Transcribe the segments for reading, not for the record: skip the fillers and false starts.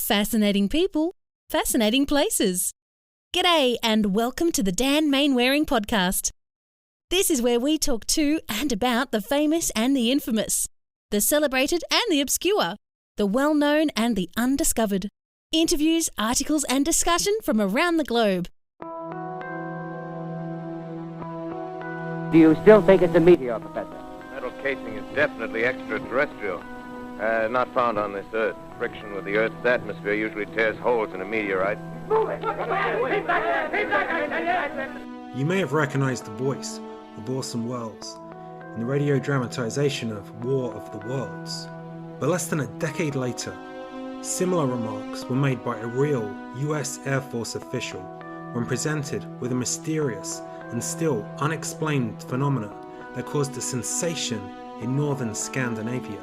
Fascinating people, fascinating places. G'day and welcome to the Dan Mainwaring podcast. This is where we talk to and about the famous and the infamous, the celebrated and the obscure, the well-known and the undiscovered. Interviews, articles and discussion from around the globe. Do you still think it's a meteor, Professor? Metal casing is definitely extraterrestrial. Not found on this Earth. Friction with the Earth's atmosphere usually tears holes in a meteorite. You may have recognized the voice of Orson Welles in the radio dramatization of War of the Worlds. But less than a decade later, similar remarks were made by a real US Air Force official when presented with a mysterious and still unexplained phenomenon that caused a sensation in northern Scandinavia.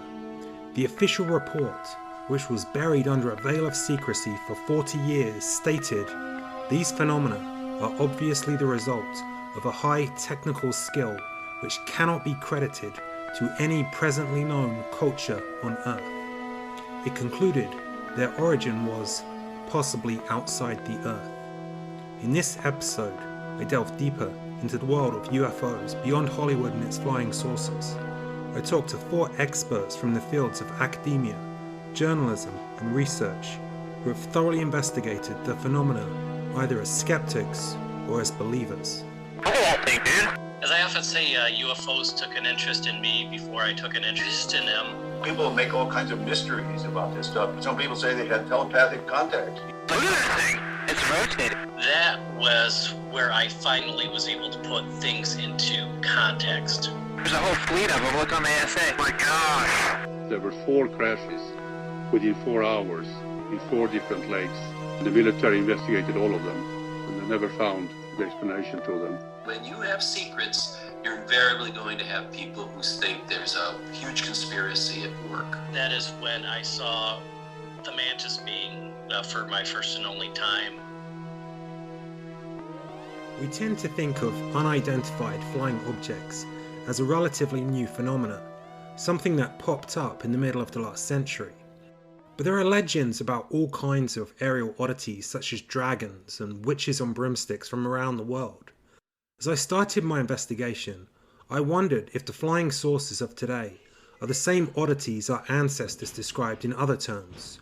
The official report, which was buried under a veil of secrecy for 40 years, stated, "These phenomena are obviously the result of a high technical skill which cannot be credited to any presently known culture on Earth." It concluded their origin was possibly outside the Earth. In this episode, I delve deeper into the world of UFOs beyond Hollywood and its flying saucers. I talked to 4 experts from the fields of academia, journalism and research who have thoroughly investigated the phenomena either as skeptics or as believers. As I often say, UFOs took an interest in me before I took an interest in them. People make all kinds of mysteries about this stuff. Some people say they had telepathic contact. Look at this thing. It's rotated. That was where I finally was able to put things into context. There's a whole fleet of them. Look on the SA. My gosh. There were 4 crashes within 4 hours in 4 different lakes. The military investigated all of them, and they never found the explanation to them. When you have secrets, you're invariably going to have people who think there's a huge conspiracy at work. That is when I saw the mantis being for my first and only time. We tend to think of unidentified flying objects as a relatively new phenomenon, something that popped up in the middle of the last century. But there are legends about all kinds of aerial oddities such as dragons and witches on broomsticks from around the world. As I started my investigation, I wondered if the flying saucers of today are the same oddities our ancestors described in other terms,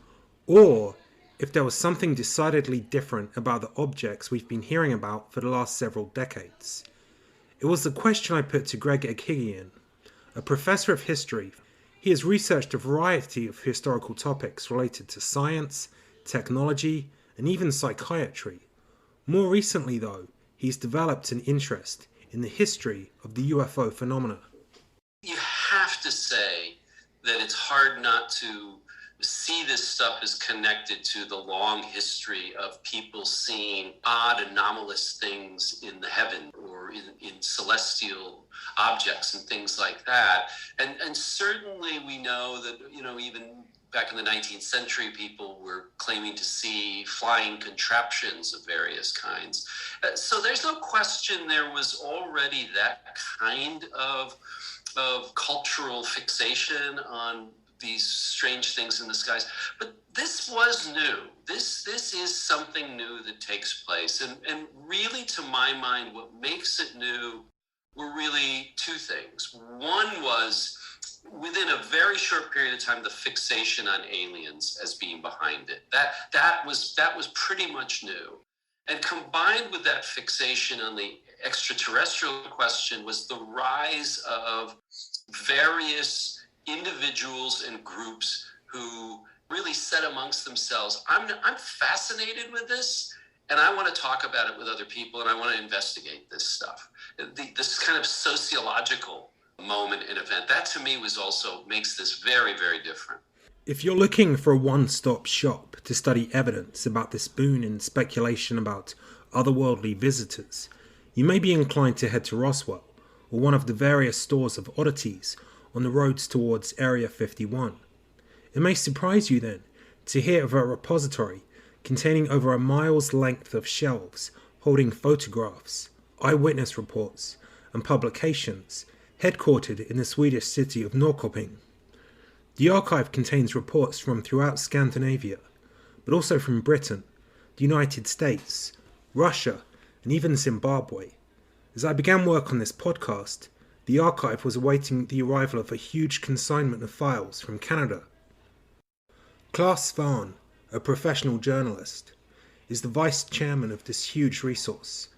or if there was something decidedly different about the objects we've been hearing about for the last several decades. It was the question I put to Greg Eghigian, a professor of history. He has researched a variety of historical topics related to science, technology, and even psychiatry. More recently, though, he's developed an interest in the history of the UFO phenomena. You have to say that it's hard not to see this stuff as connected to the long history of people seeing odd, anomalous things in the heaven or in celestial objects and things like that. And certainly we know that, even back in the 19th century, people were claiming to see flying contraptions of various kinds. So there's no question there was already that kind of cultural fixation on these strange things in the skies. But this was new. This is something new that takes place. And really, to my mind, what makes it new were really 2 things. One was, within a very short period of time, the fixation on aliens as being behind it. That was pretty much new. And combined with that fixation on the extraterrestrial question was the rise of various individuals and groups who really said amongst themselves, I'm fascinated with this, and I want to talk about it with other people, and I want to investigate this stuff. This kind of sociological moment and event, that to me makes this very, very different. If you're looking for a one-stop shop to study evidence about this boon and speculation about otherworldly visitors, you may be inclined to head to Roswell, or one of the various stores of oddities on the roads towards Area 51. It may surprise you then to hear of a repository containing over a mile's length of shelves holding photographs, eyewitness reports, and publications headquartered in the Swedish city of Norrköping. The archive contains reports from throughout Scandinavia, but also from Britain, the United States, Russia, and even Zimbabwe. As I began work on this podcast, the archive was awaiting the arrival of a huge consignment of files from Canada. Klaas Vaan, a professional journalist, is the vice chairman of this huge resource,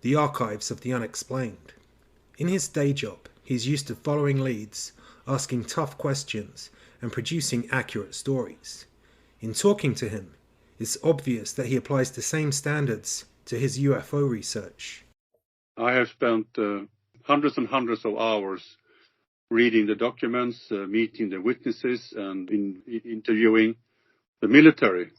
the Archives of the Unexplained. In his day job, he is used to following leads, asking tough questions, and producing accurate stories. In talking to him, it's obvious that he applies the same standards to his UFO research. I have spent hundreds and hundreds of hours reading the documents, meeting the witnesses, and interviewing the military,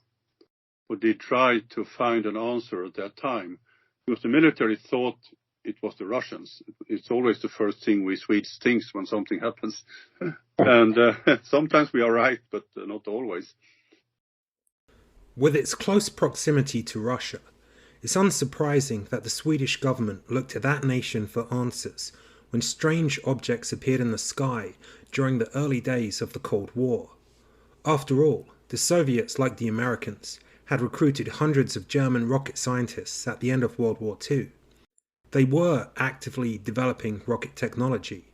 who did try to find an answer at that time. Because the military thought it was the Russians. It's always the first thing we Swedes think when something happens. And sometimes we are right, but not always. With its close proximity to Russia, it's unsurprising that the Swedish government looked to that nation for answers when strange objects appeared in the sky during the early days of the Cold War. After all, the Soviets, like the Americans, had recruited hundreds of German rocket scientists at the end of World War II. They were actively developing rocket technology,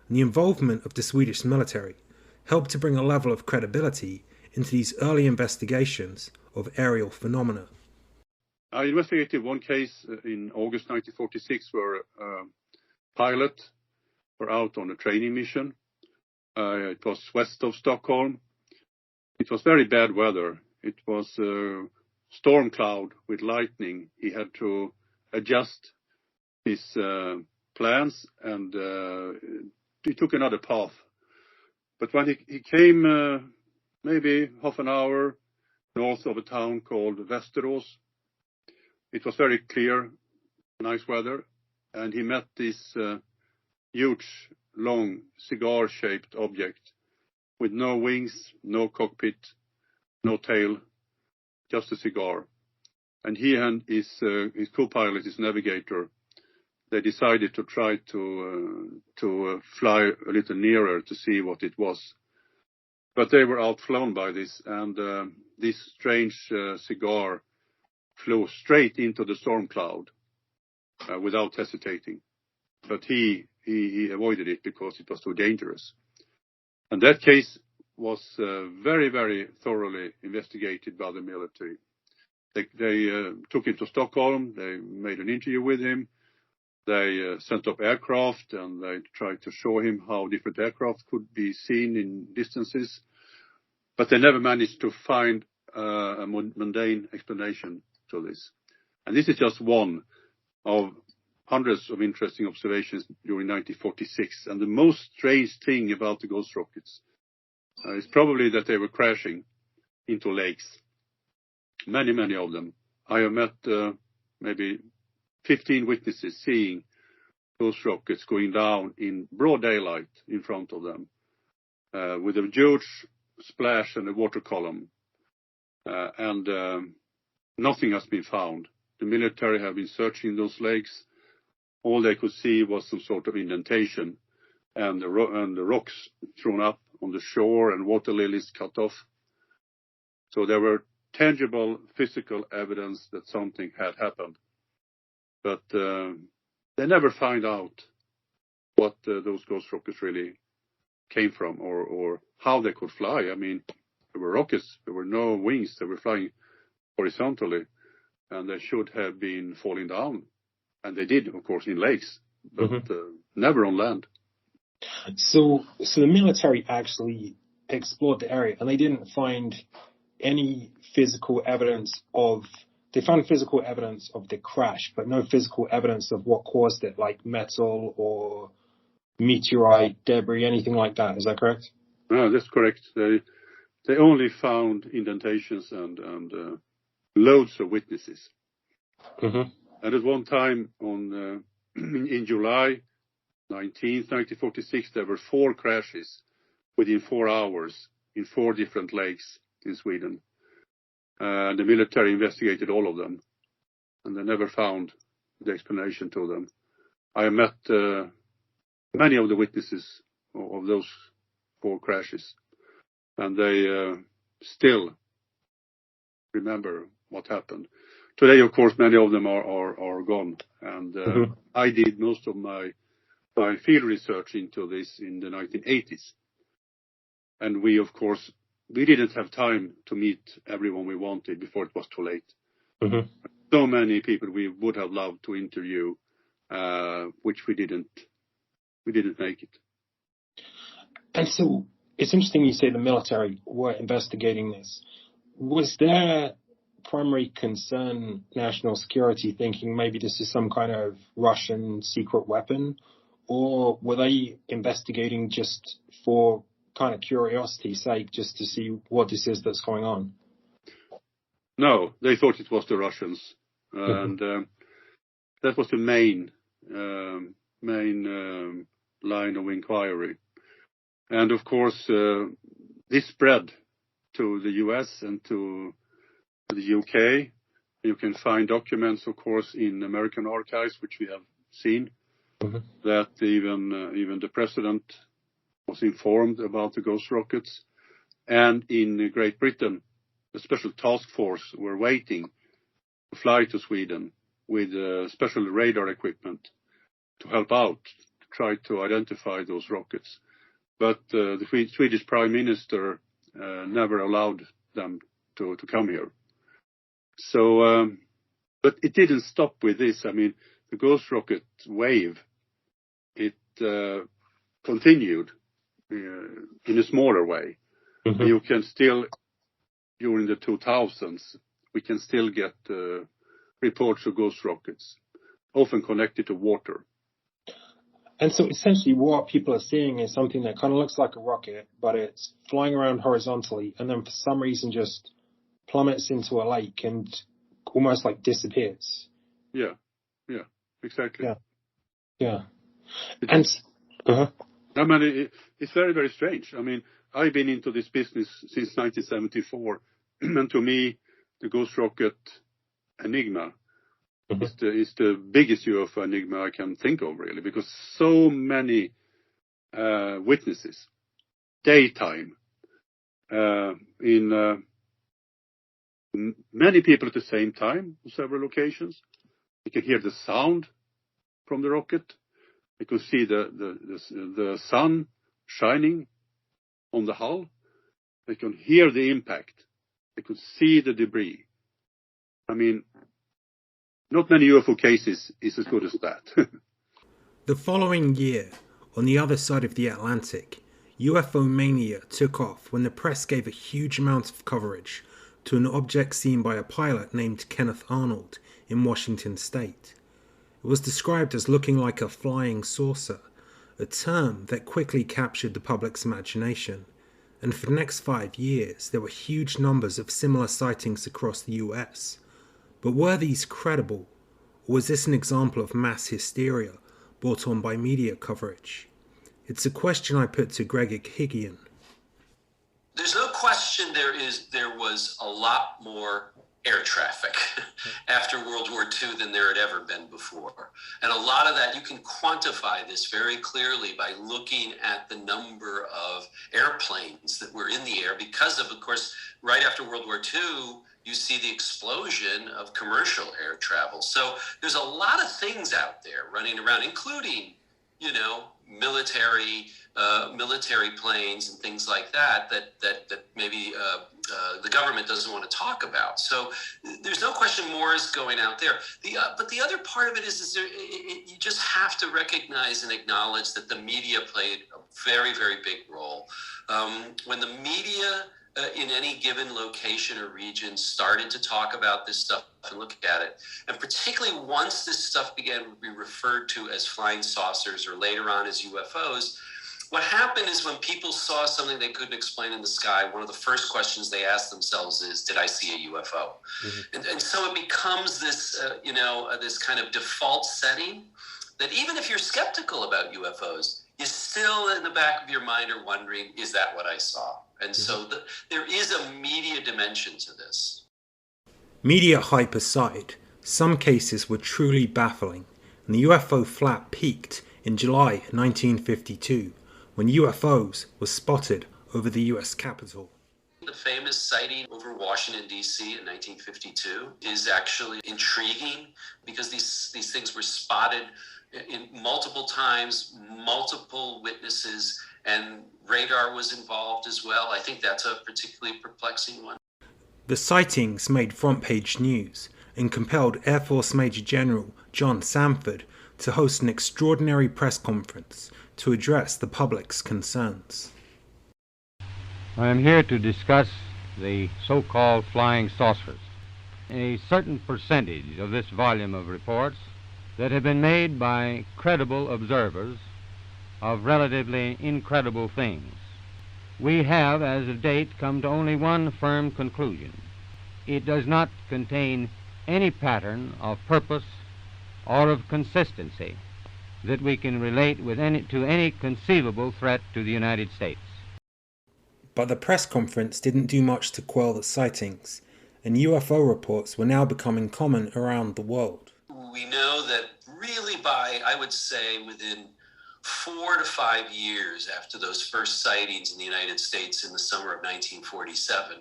and the involvement of the Swedish military helped to bring a level of credibility into these early investigations of aerial phenomena. I investigated one case in August 1946 where a pilot were out on a training mission. It was west of Stockholm. It was very bad weather. It was a storm cloud with lightning. He had to adjust his plans, and he took another path. But when he came maybe half an hour north of a town called Västerås, it was very clear, nice weather, and he met this huge, long, cigar-shaped object with no wings, no cockpit, no tail, just a cigar. And he and his co-pilot, his navigator, they decided to try to fly a little nearer to see what it was. But they were outflown by this, and this strange cigar flew straight into the storm cloud without hesitating. But he avoided it because it was too dangerous. And that case was very, very thoroughly investigated by the military. They took him to Stockholm. They made an interview with him. They sent up aircraft, and they tried to show him how different aircraft could be seen in distances. But they never managed to find a mundane explanation to this. And this is just one of hundreds of interesting observations during 1946. And the most strange thing about the ghost rockets is probably that they were crashing into lakes. Many, many of them. I have met maybe 15 witnesses seeing those rockets going down in broad daylight in front of them with a huge splash and a water column. And nothing has been found. The military have been searching those lakes. All they could see was some sort of indentation and the rocks thrown up on the shore and water lilies cut off. So there were tangible physical evidence that something had happened. But they never find out what those ghost rockets really came from or how they could fly. I mean, there were rockets, there were no wings, they were flying horizontally, and they should have been falling down. And they did, of course, in lakes, but never on land. So the military actually explored the area, and they didn't find any physical evidence of... They found physical evidence of the crash, but no physical evidence of what caused it, like metal or meteorite, debris, anything like that. Is that correct? No, that's correct. They only found indentations and loads of witnesses. Mm-hmm. And at one time in July 19th, 1946, there were 4 crashes within 4 hours in 4 different lakes in Sweden. The military investigated all of them, and they never found the explanation to them. I met many of the witnesses of those 4 crashes, and they still remember what happened. Today, of course, many of them are gone. And I did most of my field research into this in the 1980s. And we didn't have time to meet everyone we wanted before it was too late. So many people we would have loved to interview, which we didn't make it. And so it's interesting you say the military were investigating this. Was their primary concern national security, thinking maybe this is some kind of Russian secret weapon? Or were they investigating just for kind of curiosity's sake, just to see what this is that's going on? No, they thought it was the Russians. And that was the main line of inquiry. And of course, this spread to the US and to the UK. You can find documents, of course, in American archives, which we have seen, that even the president was informed about the ghost rockets. And in Great Britain, a special task force were waiting to fly to Sweden with special radar equipment to help out, to try to identify those rockets. But the Swedish Prime Minister never allowed them to come here. So, but it didn't stop with this. I mean, the ghost rocket wave, it continued in a smaller way. You can still, during the 2000s, we can still get reports of ghost rockets, often connected to water. And so essentially what people are seeing is something that kind of looks like a rocket, but it's flying around horizontally and then for some reason just plummets into a lake and almost like disappears. Yeah, exactly. Yeah. And I mean, it's very, very strange. I mean, I've been into this business since 1974, and to me, the ghost rocket enigma is the biggest UFO enigma I can think of, really, because so many witnesses, daytime, in many people at the same time on several occasions. You can hear the sound from the rocket. You can see the sun shining on the hull. They can hear the impact. They could see the debris. I mean, not many UFO cases is as good as that. The following year, on the other side of the Atlantic, UFO Mania took off when the press gave a huge amount of coverage to an object seen by a pilot named Kenneth Arnold in Washington State. It was described as looking like a flying saucer, a term that quickly captured the public's imagination, and for the next 5 years there were huge numbers of similar sightings across the US. But were these credible, or was this an example of mass hysteria brought on by media coverage? It's a question I put to Greg Eghigian. There's no question there was a lot more air traffic after World War II than there had ever been before. And a lot of that, you can quantify this very clearly by looking at the number of airplanes that were in the air because of course, right after World War II, you see the explosion of commercial air travel. So there's a lot of things out there running around, including, military planes and things like that maybe the government doesn't want to talk about. So there's no question more is going out there. But the other part of it is you just have to recognize and acknowledge that the media played a very, very big role. When the media in any given location or region started to talk about this stuff and look at it, and particularly once this stuff began to be referred to as flying saucers or later on as UFOs, what happened is when people saw something they couldn't explain in the sky, one of the first questions they asked themselves is, did I see a UFO? And so it becomes this, this kind of default setting that even if you're skeptical about UFOs, you still in the back of your mind are wondering, is that what I saw? And so there is a media dimension to this. Media hype aside, some cases were truly baffling, and the UFO flap peaked in July 1952, when UFOs were spotted over the US Capitol. The famous sighting over Washington, D.C. in 1952 is actually intriguing because these things were spotted in multiple times, multiple witnesses, and radar was involved as well. I think that's a particularly perplexing one. The sightings made front-page news and compelled Air Force Major General John Samford to host an extraordinary press conference to address the public's concerns. I am here to discuss the so-called flying saucers. A certain percentage of this volume of reports that have been made by credible observers of relatively incredible things. We have, as of date, come to only one firm conclusion. It does not contain any pattern of purpose or of consistency that we can relate with to any conceivable threat to the United States. But the press conference didn't do much to quell the sightings, and UFO reports were now becoming common around the world. We know that really by, I would say, within 4 to 5 years after those first sightings in the United States in the summer of 1947,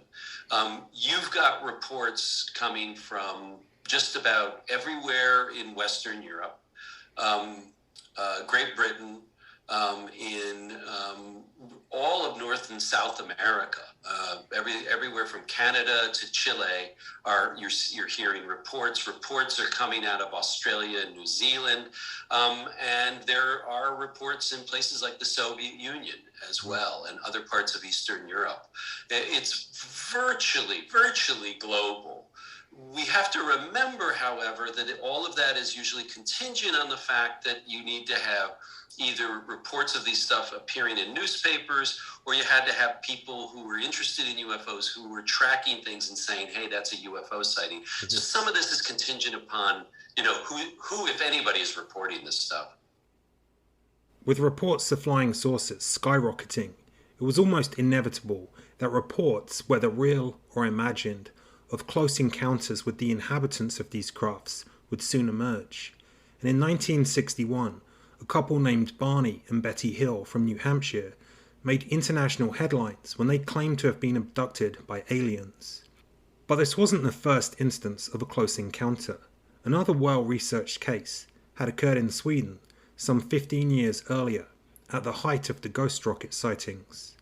you've got reports coming from just about everywhere in Western Europe, Great Britain, in all of North and South America, everywhere from Canada to Chile, you're hearing reports. Reports are coming out of Australia and New Zealand, and there are reports in places like the Soviet Union as well, and other parts of Eastern Europe. It's virtually global. We have to remember, however, that all of that is usually contingent on the fact that you need to have either reports of these stuff appearing in newspapers, or you had to have people who were interested in UFOs who were tracking things and saying, hey, that's a UFO sighting. Mm-hmm. So some of this is contingent upon, who, if anybody, is reporting this stuff. With reports of flying saucers skyrocketing, it was almost inevitable that reports, whether real or imagined, of close encounters with the inhabitants of these crafts would soon emerge. And in 1961, a couple named Barney and Betty Hill from New Hampshire made international headlines when they claimed to have been abducted by aliens. But this wasn't the first instance of a close encounter. Another well-researched case had occurred in Sweden some 15 years earlier, at the height of the ghost rocket sightings.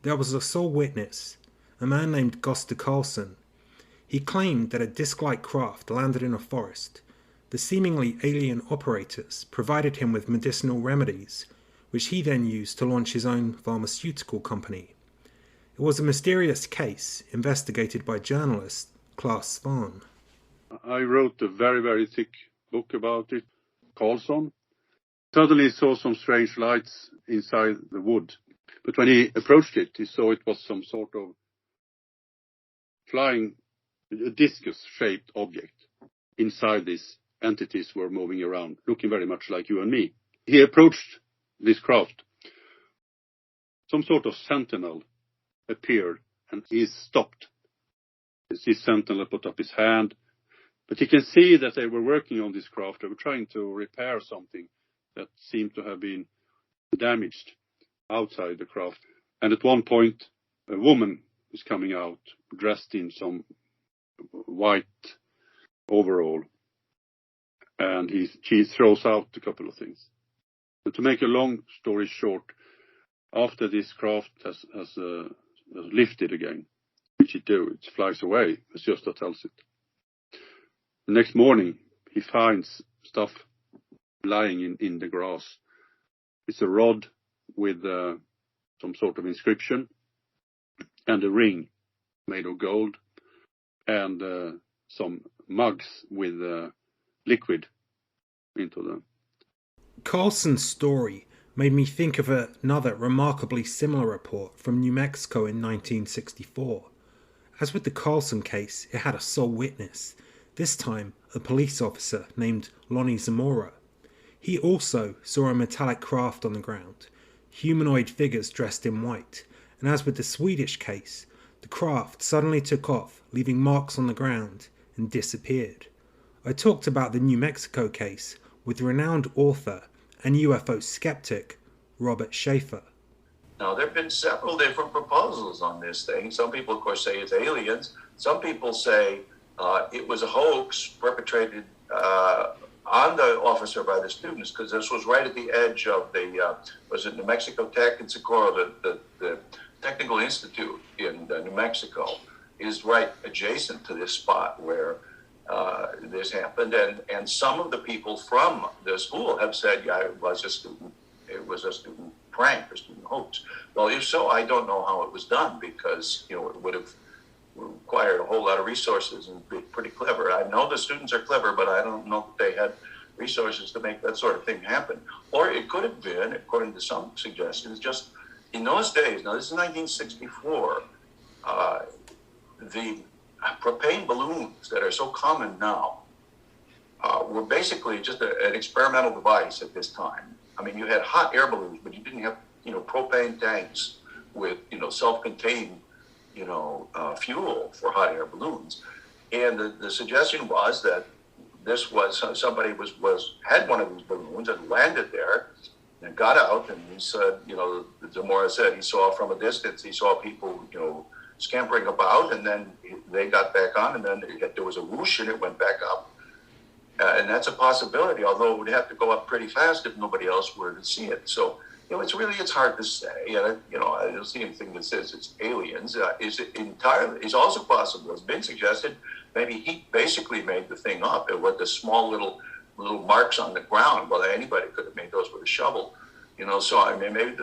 There was a sole witness, a man named Gösta Karlsson. He claimed that a disc-like craft landed in a forest. The seemingly alien operators provided him with medicinal remedies, which he then used to launch his own pharmaceutical company. It was a mysterious case investigated by journalist Claes Svahn. I wrote a very, very thick book about it, Karlsson. Suddenly saw some strange lights inside the wood. But when he approached it, he saw it was some sort of flying, a discus-shaped object. Inside these entities were moving around, looking very much like you and me. He approached this craft. Some sort of sentinel appeared and he stopped. This sentinel put up his hand, but you can see that they were working on this craft. They were trying to repair something that seemed to have been damaged outside the craft. And at one point, a woman is coming out dressed in some white overall, and she throws out a couple of things. And to make a long story short, after this craft has lifted again, which it do, it flies away, as Gösta tells it. The next morning, he finds stuff lying in the grass. It's a rod with some sort of inscription and a ring made of gold and some mugs with liquid into them. Karlsson's story made me think of another remarkably similar report from New Mexico in 1964. As with the Karlsson case, it had a sole witness, this time a police officer named Lonnie Zamora. He also saw a metallic craft on the ground, humanoid figures dressed in white, and as with the Swedish case, the craft suddenly took off, leaving marks on the ground, and disappeared. I talked about the New Mexico case with renowned author and UFO skeptic Robert Schaefer. Now, there have been several different proposals on this thing. Some people, of course, say it's aliens. Some people say it was a hoax perpetrated on the officer by the students, because this was right at the edge of the, was it New Mexico Tech in Socorro, the Technical Institute in New Mexico is right adjacent to this spot where this happened. And some of the people from the school have said, yeah, it was a student prank or student hoax. Well, if so, I don't know how it was done, because, you know, it would have required a whole lot of resources and be pretty clever. I know the students are clever, but I don't know that they had resources to make that sort of thing happen. Or it could have been, according to some suggestions, just in those days, now this is 1964, the propane balloons that are so common now were basically just an experimental device at this time. I mean, you had hot air balloons, but you didn't have, you know, propane tanks with, you know, self-contained, you know, fuel for hot air balloons. And the suggestion was that this was somebody had one of these balloons and landed there and got out, and he said, you know, Zamora said he saw from a distance, he saw people, you know, scampering about, and then they got back on, and then there was a whoosh and it went back up. And that's a possibility, although it would have to go up pretty fast if nobody else were to see it. So, you know, it's hard to say. And, you know, I don't see anything that says it's aliens. It's also possible, it's been suggested, maybe he basically made the thing up. It was the small little marks on the ground. Well, anybody could have made those with a shovel. You know, so I mean, maybe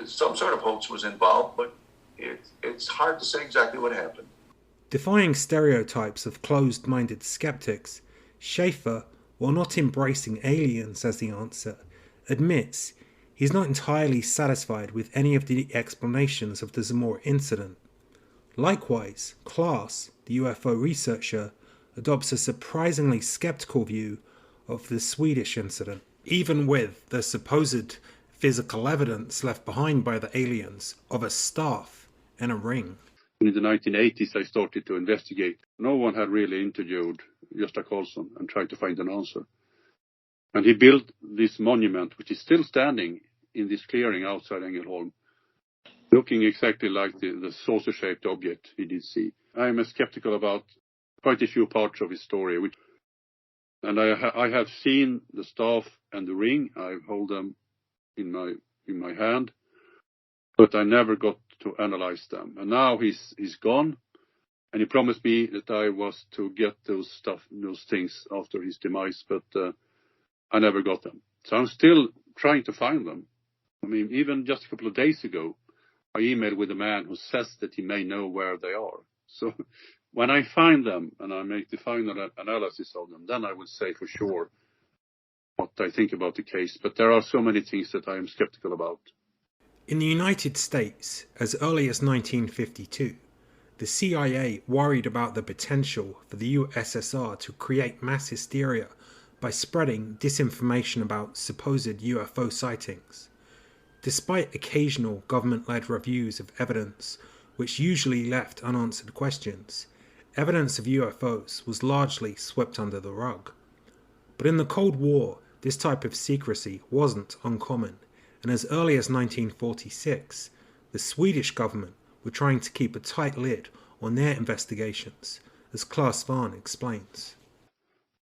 some sort of hoax was involved, but it's hard to say exactly what happened. Defying stereotypes of closed-minded skeptics, Schaefer, while not embracing aliens as the answer, admits he's not entirely satisfied with any of the explanations of the Zamora incident. Likewise, Klaas, the UFO researcher, adopts a surprisingly skeptical view of the Swedish incident, even with the supposed physical evidence left behind by the aliens of a staff and a ring. In the 1980s, I started to investigate. No one had really interviewed Gösta Karlsson and tried to find an answer. And he built this monument, which is still standing in this clearing outside Ängelholm, looking exactly like the saucer-shaped object he did see. I am skeptical about quite a few parts of his story. And I have seen the staff and the ring. I hold them in my hand, but I never got to analyze them. And now he's gone, and he promised me that I was to get those things after his demise, but I never got them. So I'm still trying to find them. I mean, even just a couple of days ago, I emailed with a man who says that he may know where they are. So when I find them and I make the final analysis of them, then I would say for sure what I think about the case. But there are so many things that I am skeptical about. In the United States, as early as 1952, the CIA worried about the potential for the USSR to create mass hysteria by spreading disinformation about supposed UFO sightings. Despite occasional government-led reviews of evidence, which usually left unanswered questions, evidence of UFOs was largely swept under the rug. But in the Cold War, this type of secrecy wasn't uncommon, and as early as 1946, the Swedish government were trying to keep a tight lid on their investigations, as Claes Svahn explains.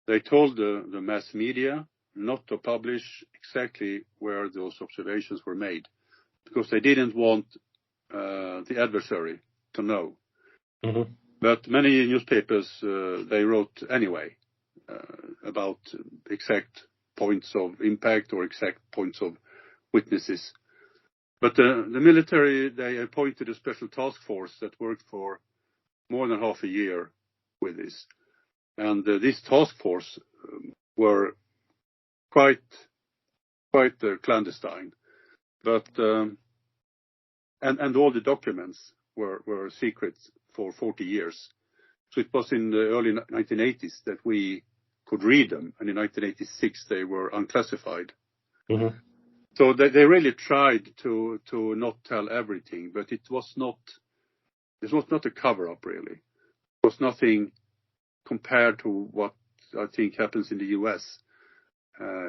They told the mass media not to publish exactly where those observations were made, because they didn't want the adversary to know. Mm-hmm. But many newspapers, they wrote anyway about exact points of impact or exact points of witnesses. But the military, they appointed a special task force that worked for more than half a year with this. And this task force were quite clandestine. But and all the documents were secret for 40 years. So it was in the early 1980s that we could read them, and in 1986 they were unclassified. Mm-hmm. So they really tried to not tell everything, but it was not a cover-up really. It was nothing compared to what I think happens in the US.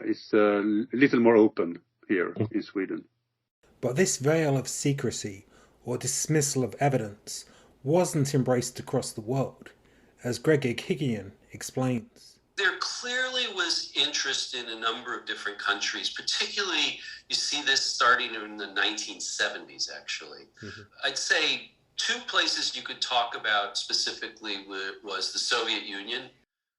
It's a little more open here in Sweden. But this veil of secrecy, or dismissal of evidence, wasn't embraced across the world, as Greg Eghigian explains. There clearly was interest in a number of different countries, particularly you see this starting in the 1970s, actually. Mm-hmm. I'd say two places you could talk about specifically was the Soviet Union,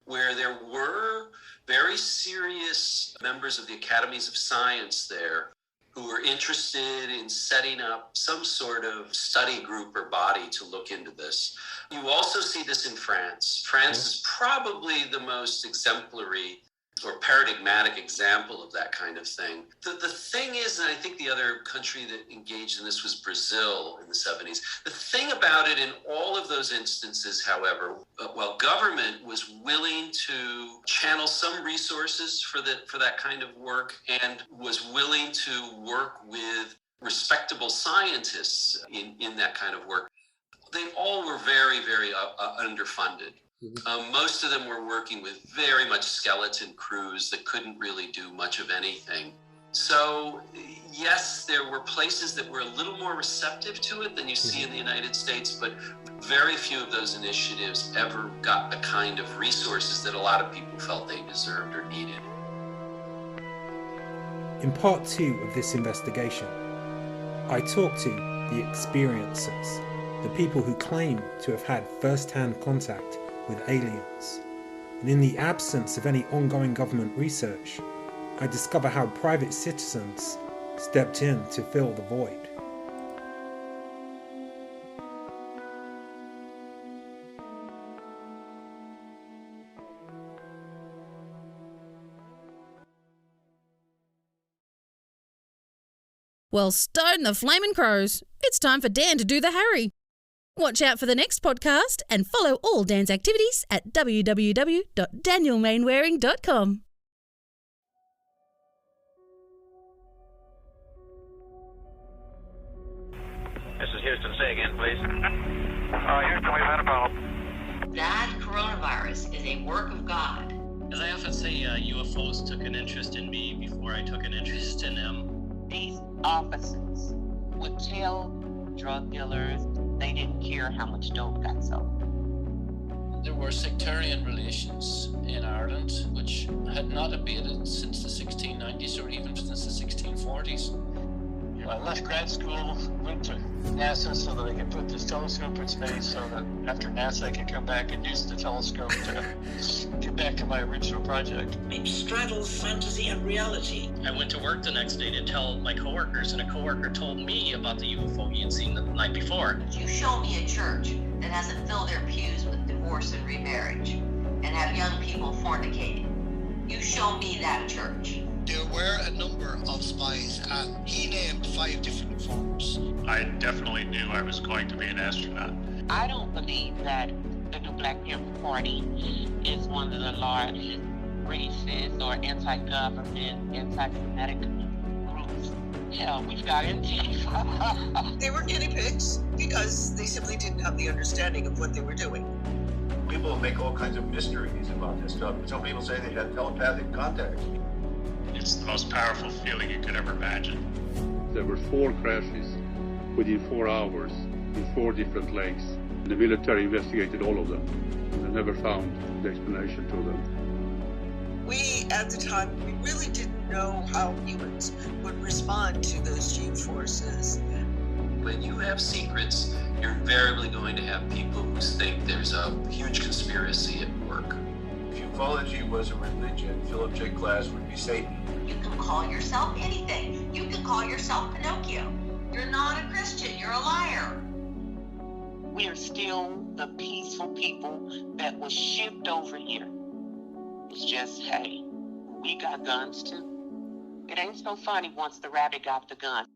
where there were very serious members of the academies of science there who were interested in setting up some sort of study group or body to look into this. You also see this in France. France is probably the most exemplary or paradigmatic example of that kind of thing. The thing is, and I think the other country that engaged in this was Brazil in the 70s. The thing about it in all of those instances, however, while government was willing to channel some resources for that kind of work and was willing to work with respectable scientists in that kind of work, they all were very, very underfunded. Most of them were working with very much skeleton crews that couldn't really do much of anything. So, yes, there were places that were a little more receptive to it than you see in the United States, but very few of those initiatives ever got the kind of resources that a lot of people felt they deserved or needed. In part 2 of this investigation, I talked to the experiencers, the people who claim to have had first-hand contact with aliens. And in the absence of any ongoing government research, I discover how private citizens stepped in to fill the void. Well, stone the flaming crows. It's time for Dan to do the Harry. Watch out for the next podcast and follow all Dan's activities at www.danielmainwaring.com. This is Houston. Say again, please. Houston, we've had a problem. That coronavirus is a work of God. As I often say, UFOs took an interest in me before I took an interest in them. These officers would tell drug dealers they didn't care how much dope got sold. There were sectarian relations in Ireland which had not abated since the 1690s or even since the 1640s. I left grad school, went to NASA so that I could put this telescope in space so that after NASA I could come back and use the telescope to get back to my original project. It straddles fantasy and reality. I went to work the next day to tell my coworkers, and a coworker told me about the UFO he had seen the night before. You show me a church that hasn't filled their pews with divorce and remarriage and have young people fornicating. You show me that church. There were a number of spies, and he named 5 different forms. I definitely knew I was going to be an astronaut. I don't believe that the New Black Panther Party is one of the largest racist or anti-government, anti-Semitic groups. Hell, we've got Antifa. They were guinea pigs because they simply didn't have the understanding of what they were doing. People make all kinds of mysteries about this stuff. Some people say they had telepathic contact. It's the most powerful feeling you could ever imagine. There were 4 crashes within 4 hours in 4 different lakes. The military investigated all of them, and they never found the explanation to them. We, at the time, we really didn't know how humans would respond to those G-forces. When you have secrets, you're invariably going to have people who think there's a huge conspiracy at work. If ufology was a religion, Philip J. Glass would be Satan. You can call yourself anything. You can call yourself Pinocchio. You're not a Christian. You're a liar. We are still the peaceful people that was shipped over here. It's just, hey, we got guns too. It ain't so funny once the rabbit got the gun.